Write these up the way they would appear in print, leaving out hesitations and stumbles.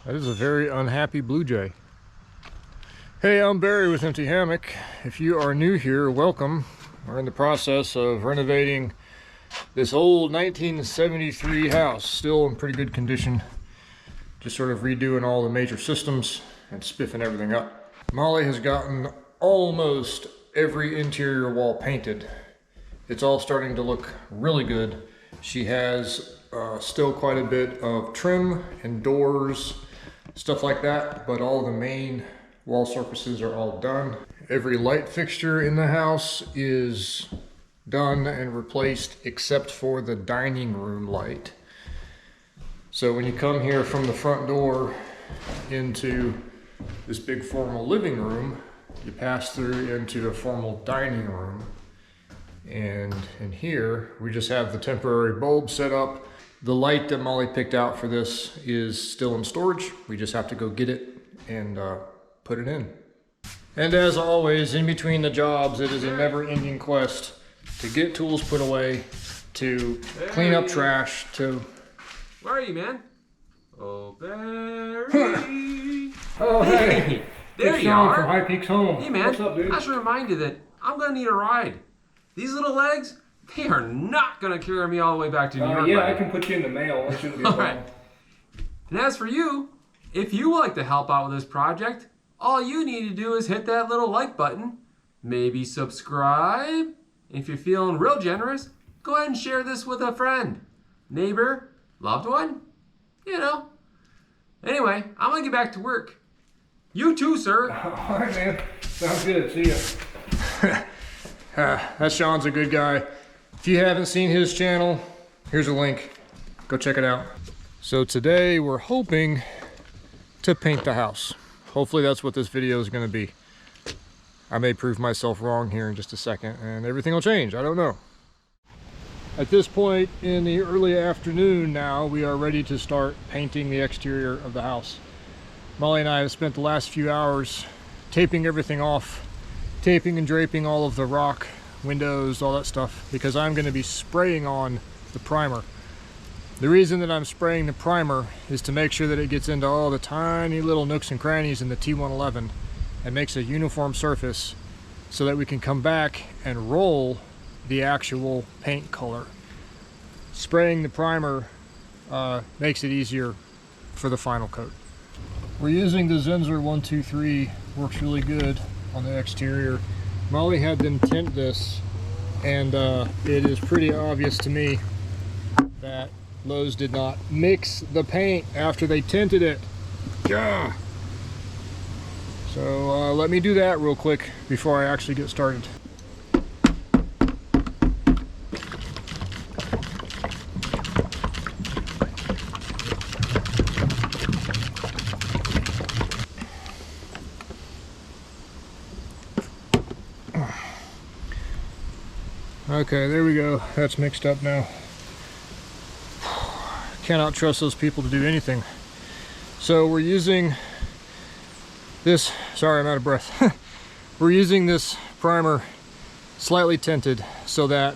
That is a very unhappy blue jay. Hey, I'm Barry with Empty Hammock. If you are new here, welcome. We're in the process of renovating this old 1973 house, still in pretty good condition. Just sort of redoing all the major systems and spiffing everything up. Molly has gotten almost every interior wall painted. It's all starting to look really good. She has still quite a bit of trim and doors, stuff like that, but all the main wall surfaces are all done. Every light fixture in the house is done and replaced except for the dining room light. So when you come here from the front door into this big formal living room, you pass through into a formal dining room. And in here, we just have the temporary bulb set up. The light that Molly picked out for this is still in storage. We just have to go get it and put it in. And as always, in between the jobs, it is a never-ending quest to get tools put away, to clean up trash, to... Where are you, man? Oh, Barry! Oh, hey! There you are! From High Peaks Home. Hey, man. What's up, dude? I should remind you that I'm gonna need a ride. These little legs, they are not gonna carry me all the way back to New York. Yeah, I can put you in the mail. That shouldn't be a problem. Right. And as for you, if you would like to help out with this project, all you need to do is hit that little like button, maybe subscribe. If you're feeling real generous, go ahead and share this with a friend, neighbor, loved one, you know. Anyway, I'm gonna get back to work. You too, sir. All right, man. Sounds good. See ya. That Sean's a good guy. If you haven't seen his channel, here's a link. Go check it out. So today we're hoping to paint the house. Hopefully that's what this video is going to be. I may prove myself wrong here in just a second and everything will change. I don't know. At this point in the early afternoon now, we are ready to start painting the exterior of the house. Molly and I have spent the last few hours taping everything off, taping and draping all of the rock, windows, all that stuff, because I'm going to be spraying on the primer. The reason that I'm spraying the primer is to make sure that it gets into all the tiny little nooks and crannies in the T111 and makes a uniform surface so that we can come back and roll the actual paint color. Spraying the primer makes it easier for the final coat. We're using the Zinsser 123, works really good on the exterior. Molly had them tint this, and it is pretty obvious to me that Lowe's did not mix the paint after they tinted it. Yeah. So let me do that real quick before I actually get started. Okay, there we go. That's mixed up now. Cannot trust those people to do anything. So we're using this, sorry, I'm out of breath. We're using this primer slightly tinted so that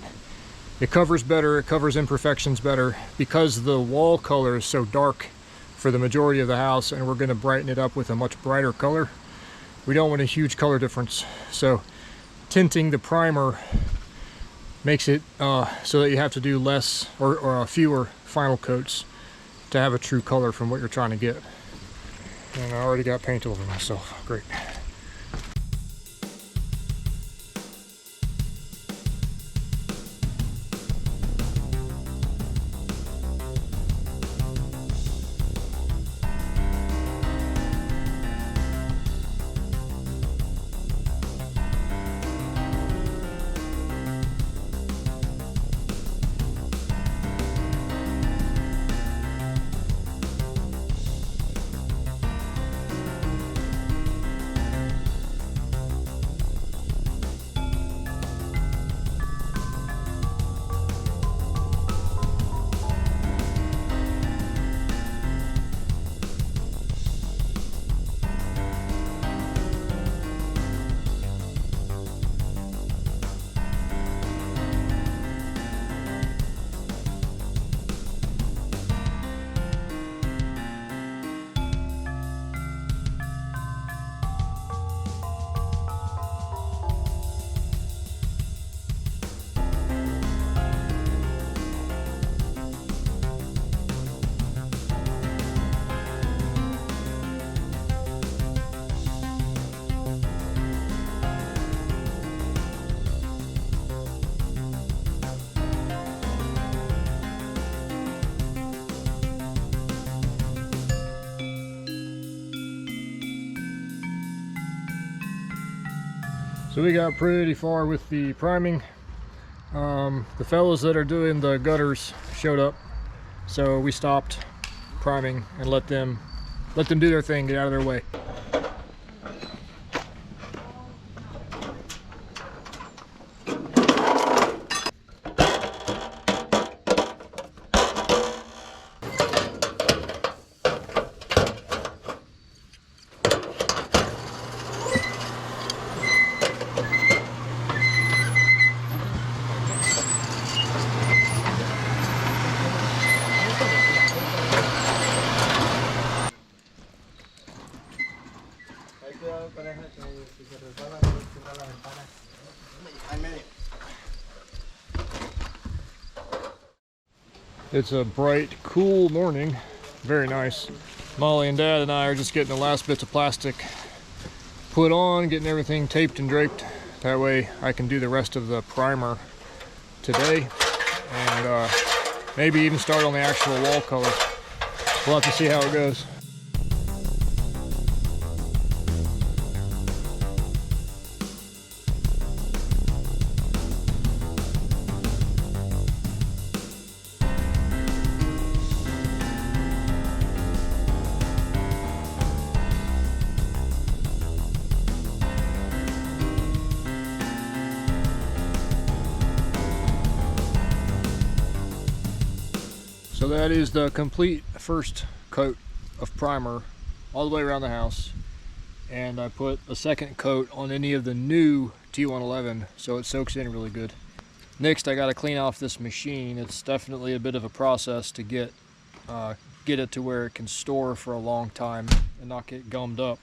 it covers better, it covers imperfections better, because the wall color is so dark for the majority of the house and we're going to brighten it up with a much brighter color. We don't want a huge color difference. So tinting the primer makes it so that you have to do less or fewer final coats to have a true color from what you're trying to get. And I already got paint over myself. Great. So we got pretty far with the priming. The fellows that are doing the gutters showed up, so we stopped priming and let them do their thing, get out of their way. It's a bright, cool morning. Very nice. Molly and Dad and I are just getting the last bits of plastic put on, getting everything taped and draped. That way I can do the rest of the primer today and maybe even start on the actual wall color. We'll have to see how it goes. So that is the complete first coat of primer all the way around the house, and I put a second coat on any of the new T111 so it soaks in really good. Next, I got to clean off this machine. It's definitely a bit of a process to get it to where it can store for a long time and not get gummed up.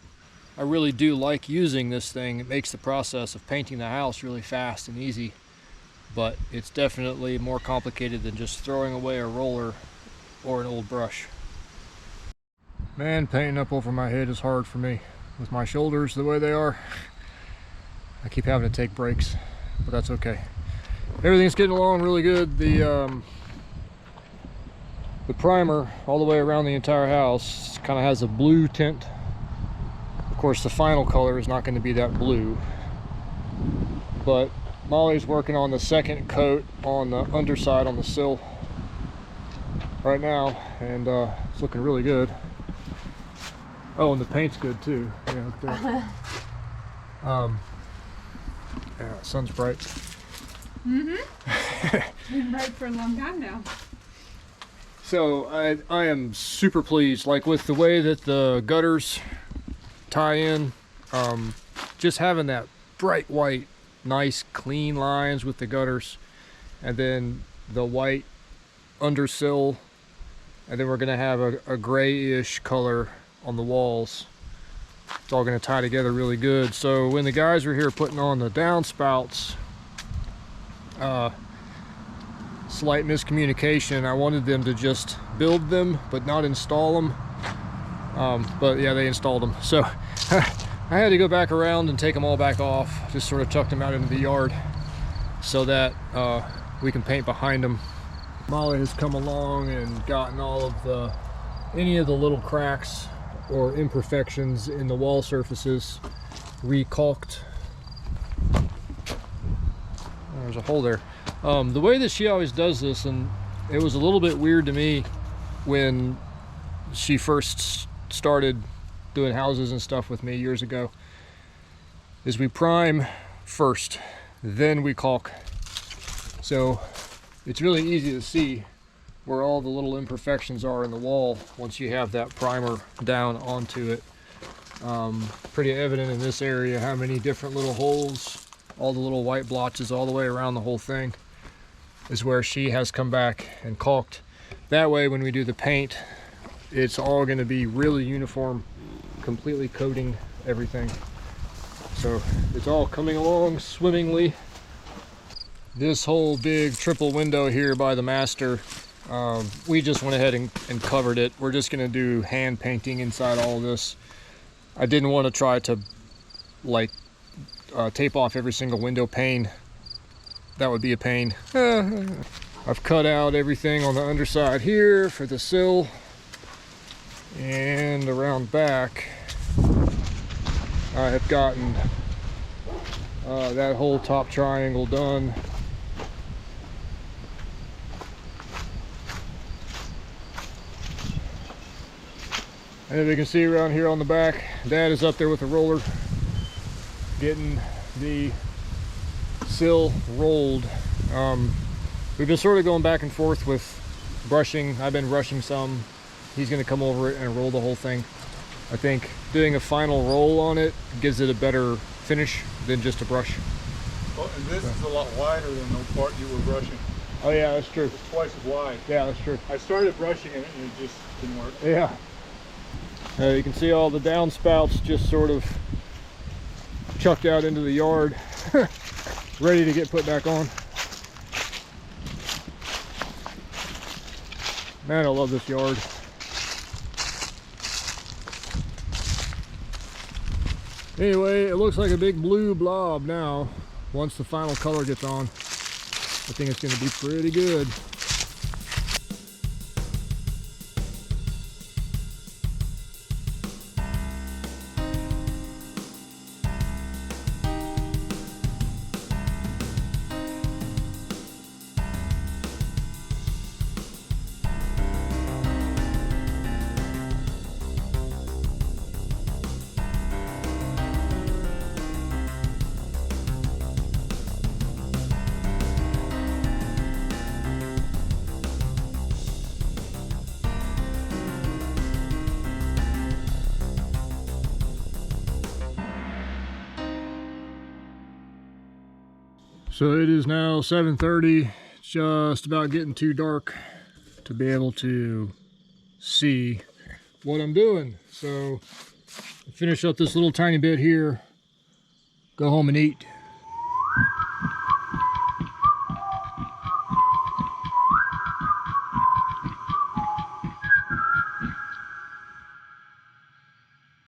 I really do like using this thing. It makes the process of painting the house really fast and easy, but it's definitely more complicated than just throwing away a roller or an old brush. Man, painting up over my head is hard for me. With my shoulders the way they are, I keep having to take breaks, but that's okay. Everything's getting along really good. The primer all the way around the entire house kind of has a blue tint. Of course, the final color is not going to be that blue, but Molly's working on the second coat on the underside on the sill right now, and it's looking really good. Oh, and the paint's good too. Yeah, look there. Yeah, sun's bright. Been bright for a long time now. So I am super pleased, like with the way that the gutters tie in. Just having that bright white, nice clean lines with the gutters, and then the white undersill, and then we're gonna have a grayish color on the walls. It's all gonna tie together really good. So when the guys were here putting on the downspouts, slight miscommunication. I wanted them to just build them but not install them, but yeah, they installed them. So I had to go back around and take them all back off, just sort of chucked them out into the yard so that we can paint behind them. Molly has come along and gotten all of any of the little cracks or imperfections in the wall surfaces recaulked. There's a hole there. The way that she always does this, and it was a little bit weird to me when she first started doing houses and stuff with me years ago, is we prime first, then we caulk. So it's really easy to see where all the little imperfections are in the wall once you have that primer down onto it. Pretty evident in this area how many different little holes, all the little white blotches all the way around the whole thing is where she has come back and caulked. That way when we do the paint, it's all going to be really uniform, completely coating everything. So it's all coming along swimmingly. This whole big triple window here by the master, we just went ahead and covered it. We're just going to do hand painting inside all of this. I didn't want to try to like tape off every single window pane. That would be a pain. I've cut out everything on the underside here for the sill, and around back I have gotten that whole top triangle done. And we can see around here on the back, Dad is up there with the roller getting the sill rolled. We've been sort of going back and forth with brushing. I've been brushing some. He's going to come over it and roll the whole thing. I think doing a final roll on it gives it a better finish than just a brush. Well, and this is a lot wider than the part you were brushing. Oh yeah, that's true. It's twice as wide. Yeah, that's true. I started brushing it and it just didn't work. Yeah. You can see all the downspouts just sort of chucked out into the yard, ready to get put back on. Man, I love this yard. Anyway, it looks like a big blue blob now. Once the final color gets on, I think it's going to be pretty good. So it is now 7:30, just about getting too dark to be able to see what I'm doing. So finish up this little tiny bit here, go home and eat.